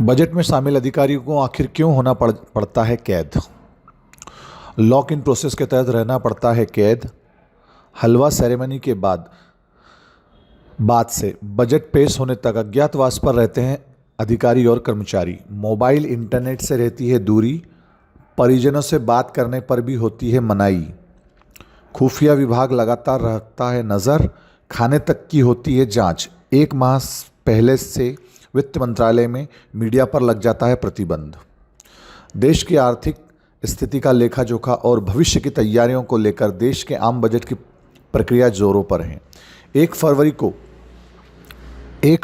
Budget में शामिल अधिकारियों को आखिर क्यों होना पड़ता है कैद। लॉक इन प्रोसेस के तहत रहना पड़ता है कैद। हलवा सेरेमनी के बाद से बजट पेश होने तक अज्ञातवास पर रहते हैं अधिकारी और कर्मचारी। मोबाइल इंटरनेट से रहती है दूरी। परिजनों से बात करने पर भी होती है मनाही। खुफिया विभाग लगातार रखता है नज़र। खाने तक की होती है जांच। एक माह पहले से वित्त मंत्रालय में मीडिया पर लग जाता है प्रतिबंध। देश की आर्थिक स्थिति का लेखा जोखा और भविष्य की तैयारियों को लेकर देश के आम बजट की प्रक्रिया जोरों पर है। 1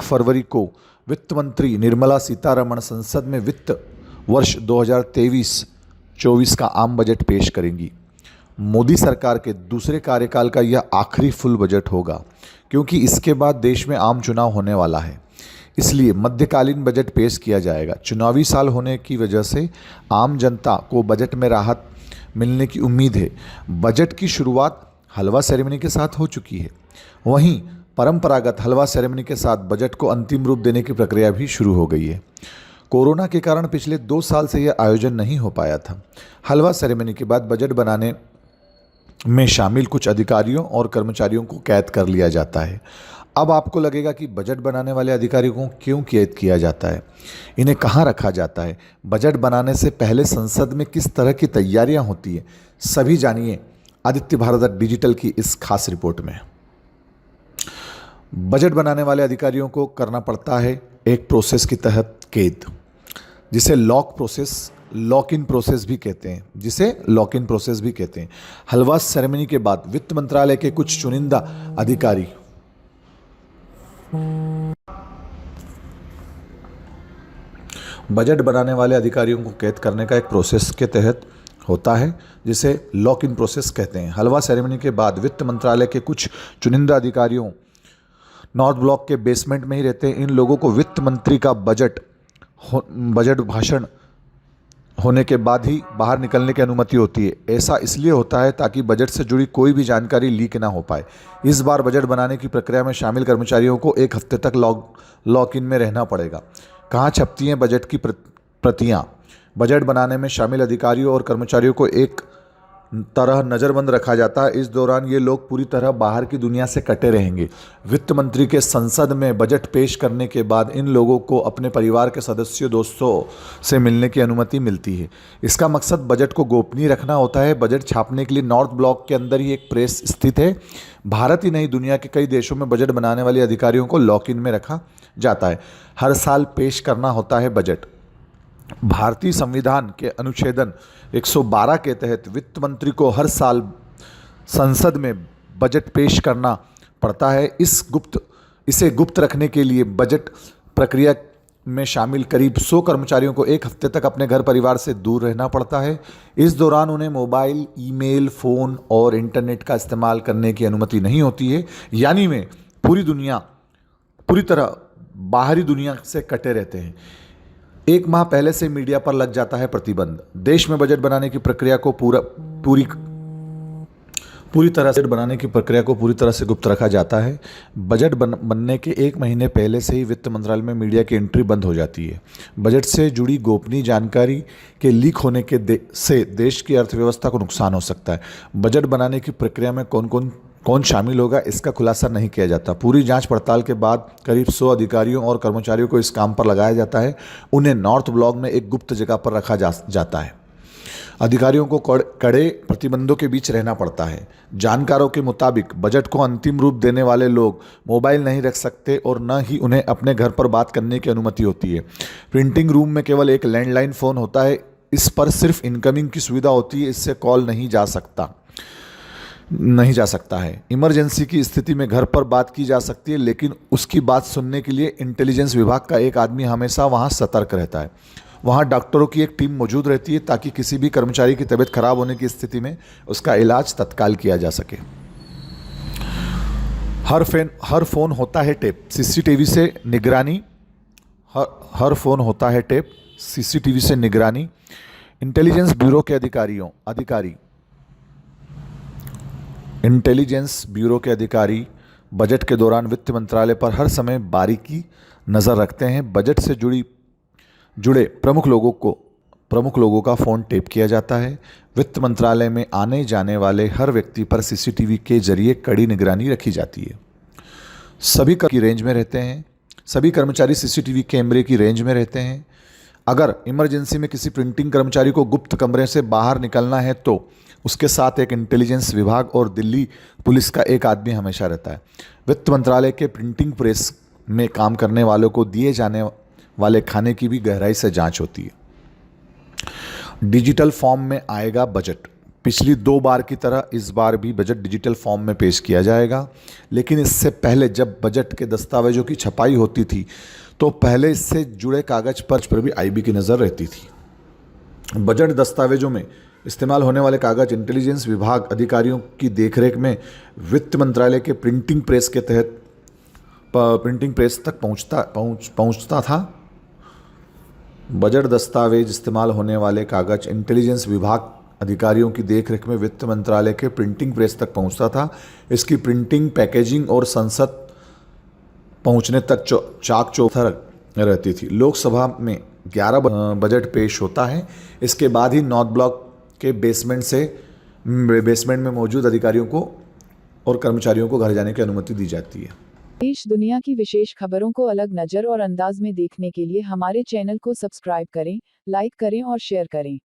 फरवरी को वित्त मंत्री निर्मला सीतारमण संसद में वित्त वर्ष 2023-24 का आम बजट पेश करेंगी। मोदी सरकार के दूसरे कार्यकाल का यह आखिरी फुल बजट होगा, क्योंकि इसके बाद देश में आम चुनाव होने वाला है। इसलिए मध्यकालीन बजट पेश किया जाएगा। चुनावी साल होने की वजह से आम जनता को बजट में राहत मिलने की उम्मीद है। बजट की शुरुआत हलवा सेरेमनी के साथ हो चुकी है। वहीं परंपरागत हलवा सेरेमनी के साथ बजट को अंतिम रूप देने की प्रक्रिया भी शुरू हो गई है। कोरोना के कारण पिछले 2 साल से यह आयोजन नहीं हो पाया था। हलवा सेरेमनी के बाद बजट बनाने में शामिल कुछ अधिकारियों और कर्मचारियों को कैद कर लिया जाता है। अब आपको लगेगा कि बजट बनाने वाले अधिकारियों को क्यों कैद किया जाता है, इन्हें कहाँ रखा जाता है, बजट बनाने से पहले संसद में किस तरह की तैयारियां होती है, सभी जानिए आदित्य भारत डिजिटल की इस खास रिपोर्ट में। बजट बनाने वाले अधिकारियों को करना पड़ता है एक प्रोसेस के तहत कैद, जिसे लॉक इन प्रोसेस भी कहते हैं। हलवा सेरेमनी के बाद वित्त मंत्रालय के कुछ चुनिंदा अधिकारी बजट बनाने वाले अधिकारियों को कैद करने का एक प्रोसेस के तहत होता है, जिसे लॉक इन प्रोसेस कहते हैं। हलवा सेरेमनी के बाद वित्त मंत्रालय के कुछ चुनिंदा अधिकारियों नॉर्थ ब्लॉक के बेसमेंट में ही रहते हैं। इन लोगों को वित्त मंत्री का बजट भाषण होने के बाद ही बाहर निकलने की अनुमति होती है। ऐसा इसलिए होता है ताकि बजट से जुड़ी कोई भी जानकारी लीक ना हो पाए। इस बार बजट बनाने की प्रक्रिया में शामिल कर्मचारियों को 1 हफ्ते तक लॉक इन में रहना पड़ेगा। कहाँ छपती हैं बजट की प्रतियां? बजट बनाने में शामिल अधिकारियों और कर्मचारियों को एक तरह नज़रबंद रखा जाता है। इस दौरान ये लोग पूरी तरह बाहर की दुनिया से कटे रहेंगे। वित्त मंत्री के संसद में बजट पेश करने के बाद इन लोगों को अपने परिवार के सदस्यों दोस्तों से मिलने की अनुमति मिलती है। इसका मकसद बजट को गोपनीय रखना होता है। बजट छापने के लिए नॉर्थ ब्लॉक के अंदर ही एक प्रेस स्थित है। भारत ही नहीं, दुनिया के कई देशों में बजट बनाने वाले अधिकारियों को लॉक इन में रखा जाता है। हर साल पेश करना होता है बजट। भारतीय संविधान के अनुच्छेद 112 के तहत वित्त मंत्री को हर साल संसद में बजट पेश करना पड़ता है। इसे गुप्त रखने के लिए बजट प्रक्रिया में शामिल करीब 100 कर्मचारियों को 1 हफ्ते तक अपने घर परिवार से दूर रहना पड़ता है। इस दौरान उन्हें मोबाइल, ईमेल, फ़ोन और इंटरनेट का इस्तेमाल करने की अनुमति नहीं होती है। यानी में पूरी तरह बाहरी दुनिया से कटे रहते हैं। 1 माह पहले से मीडिया पर लग जाता है प्रतिबंध। देश में बजट बनाने की प्रक्रिया को पूरी तरह से गुप्त रखा जाता है। बजट बनने के 1 महीने पहले से ही वित्त मंत्रालय में मीडिया की एंट्री बंद हो जाती है। बजट से जुड़ी गोपनीय जानकारी के लीक होने से देश की अर्थव्यवस्था को नुकसान हो सकता है। बजट बनाने की प्रक्रिया में कौन शामिल होगा, इसका खुलासा नहीं किया जाता। पूरी जांच पड़ताल के बाद करीब 100 अधिकारियों और कर्मचारियों को इस काम पर लगाया जाता है। उन्हें नॉर्थ ब्लॉक में एक गुप्त जगह पर रखा जाता है। अधिकारियों को कड़े प्रतिबंधों के बीच रहना पड़ता है। जानकारों के मुताबिक बजट को अंतिम रूप देने वाले लोग मोबाइल नहीं रख सकते और न ही उन्हें अपने घर पर बात करने की अनुमति होती है। प्रिंटिंग रूम में केवल एक लैंडलाइन फ़ोन होता है। इस पर सिर्फ इनकमिंग की सुविधा होती है। इससे कॉल नहीं जा सकता है। इमरजेंसी की स्थिति में घर पर बात की जा सकती है, लेकिन उसकी बात सुनने के लिए इंटेलिजेंस विभाग का एक आदमी हमेशा वहां सतर्क रहता है। वहां डॉक्टरों की एक टीम मौजूद रहती है ताकि किसी भी कर्मचारी की तबीयत खराब होने की स्थिति में उसका इलाज तत्काल किया जा सके। हर फोन होता है टेप, सीसीटीवी से निगरानी। हर फोन होता है टेप, सीसीटीवी से निगरानी। इंटेलिजेंस ब्यूरो के अधिकारी बजट के दौरान वित्त मंत्रालय पर हर समय बारीकी नज़र रखते हैं। बजट से जुड़ी जुड़े प्रमुख लोगों का फ़ोन टेप किया जाता है। वित्त मंत्रालय में आने जाने वाले हर व्यक्ति पर सीसीटीवी के जरिए कड़ी निगरानी रखी जाती है। सभी की रेंज में रहते हैं। सभी कर्मचारी सीसीटीवी कैमरे की रेंज में रहते हैं। अगर इमरजेंसी में किसी प्रिंटिंग कर्मचारी को गुप्त कमरे से बाहर निकलना है तो उसके साथ एक इंटेलिजेंस विभाग और दिल्ली पुलिस का एक आदमी हमेशा रहता है। वित्त मंत्रालय के प्रिंटिंग प्रेस में काम करने वालों को दिए जाने वाले खाने की भी गहराई से जांच होती है। डिजिटल फॉर्म में आएगा बजट। पिछली 2 बार की तरह इस बार भी बजट डिजिटल फॉर्म में पेश किया जाएगा, लेकिन इससे पहले जब बजट के दस्तावेजों की छपाई होती थी तो पहले इससे जुड़े कागज पर भी आईबी की नज़र रहती थी। बजट दस्तावेजों में इस्तेमाल होने वाले कागज इंटेलिजेंस विभाग अधिकारियों की देखरेख में वित्त मंत्रालय के प्रिंटिंग प्रेस के तहत प्रिंटिंग प्रेस तक पहुंचता था। बजट दस्तावेज इस्तेमाल होने वाले कागज इंटेलिजेंस विभाग अधिकारियों की देखरेख में वित्त मंत्रालय के प्रिंटिंग प्रेस तक पहुंचता था। इसकी प्रिंटिंग, पैकेजिंग और संसद पहुंचने तक चाक चौबंद रहती थी। लोकसभा में 11 बजट पेश होता है। इसके बाद ही नॉर्थ ब्लॉक के बेसमेंट में मौजूद अधिकारियों को और कर्मचारियों को घर जाने की अनुमति दी जाती है। देश दुनिया की विशेष खबरों को अलग नज़र और अंदाज में देखने के लिए हमारे चैनल को सब्सक्राइब करें, लाइक करें और शेयर करें।